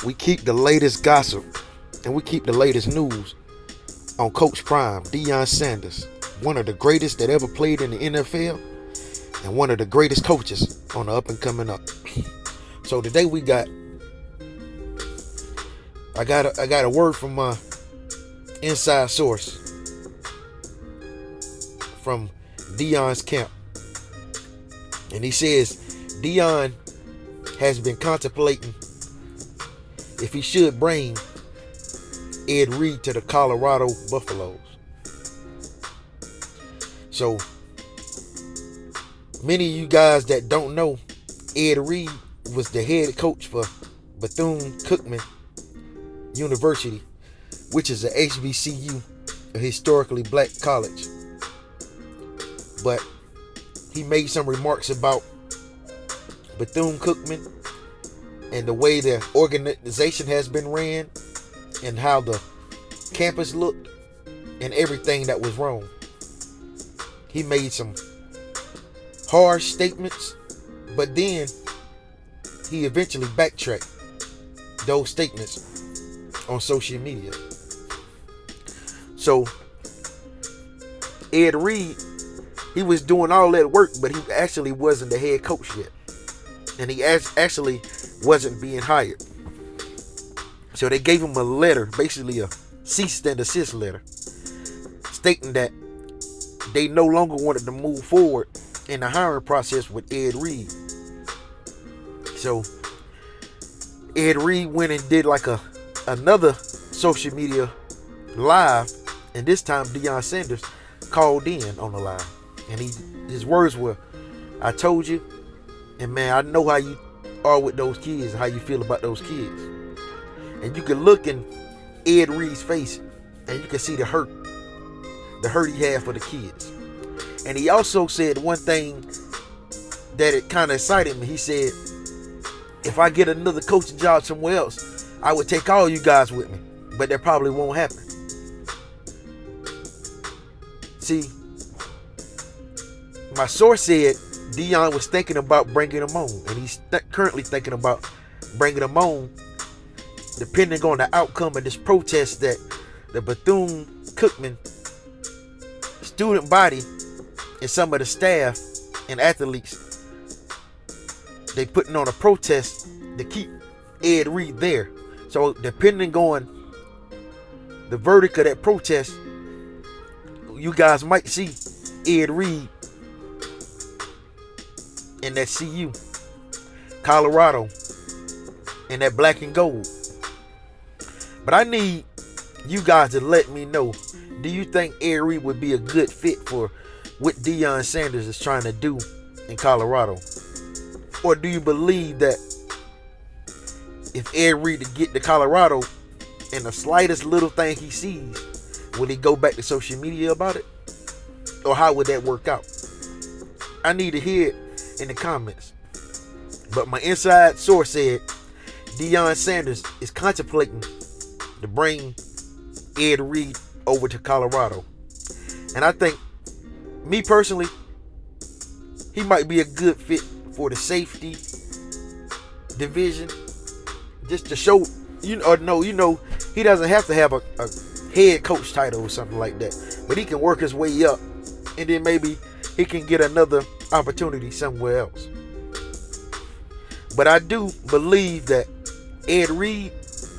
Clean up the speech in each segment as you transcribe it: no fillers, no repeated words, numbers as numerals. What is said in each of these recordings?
We keep the latest gossip and we keep the latest news on Coach Prime, Deion Sanders, one of the greatest that ever played in the NFL and one of the greatest coaches on the up and coming up. So today I got a word from my inside source from Deion's camp. And he says Deion has been contemplating if he should bring Ed Reed to the Colorado Buffaloes. So many of you guys that don't know, Ed Reed was the head coach for Bethune Cookman University, which is a HBCU, a historically black college. But he made some remarks about Bethune Cookman and the way the organization has been ran and how the campus looked and everything that was wrong. He made some harsh statements, but then he eventually backtracked those statements on social media. So Ed Reed, he was doing all that work, but he actually wasn't the head coach yet. And he actually wasn't being hired. So they gave him a letter, basically a cease and desist letter, stating that they no longer wanted to move forward in the hiring process with Ed Reed. So Ed Reed went and did like another social media live, and this time Deion Sanders called in on the line, and his words were, "I told you, and man, I know how you are with those kids and how you feel about those kids." And you can look in Ed Reed's face and you can see the hurt he had for the kids. And he also said one thing that it kind of excited me. He said, if I get another coaching job somewhere else, I would take all you guys with me, but that probably won't happen. See, my source said Deion was thinking about bringing him on, and he's currently thinking about bringing him on depending on the outcome of this protest that the Bethune Cookman student body and some of the staff and athletes, they putting on a protest to keep Ed Reed there. So depending on the verdict of that protest, you guys might see Ed Reed in that CU, Colorado, in that black and gold. But I need you guys to let me know, do you think Ed Reed would be a good fit for what Deion Sanders is trying to do in Colorado? Or do you believe that if Ed Reed to get to Colorado and the slightest little thing he sees, will he go back to social media about it? Or how would that work out? I need to hear it in the comments. But my inside source said Deion Sanders is contemplating to bring Ed Reed over to Colorado. And I think, me personally, he might be a good fit for the safety division. Just to show, he doesn't have to have a head coach title or something like that. But he can work his way up, and then maybe he can get another opportunity somewhere else. But I do believe that Ed Reed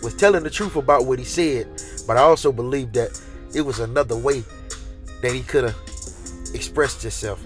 was telling the truth about what he said, but I also believe that it was another way that he could have expressed himself.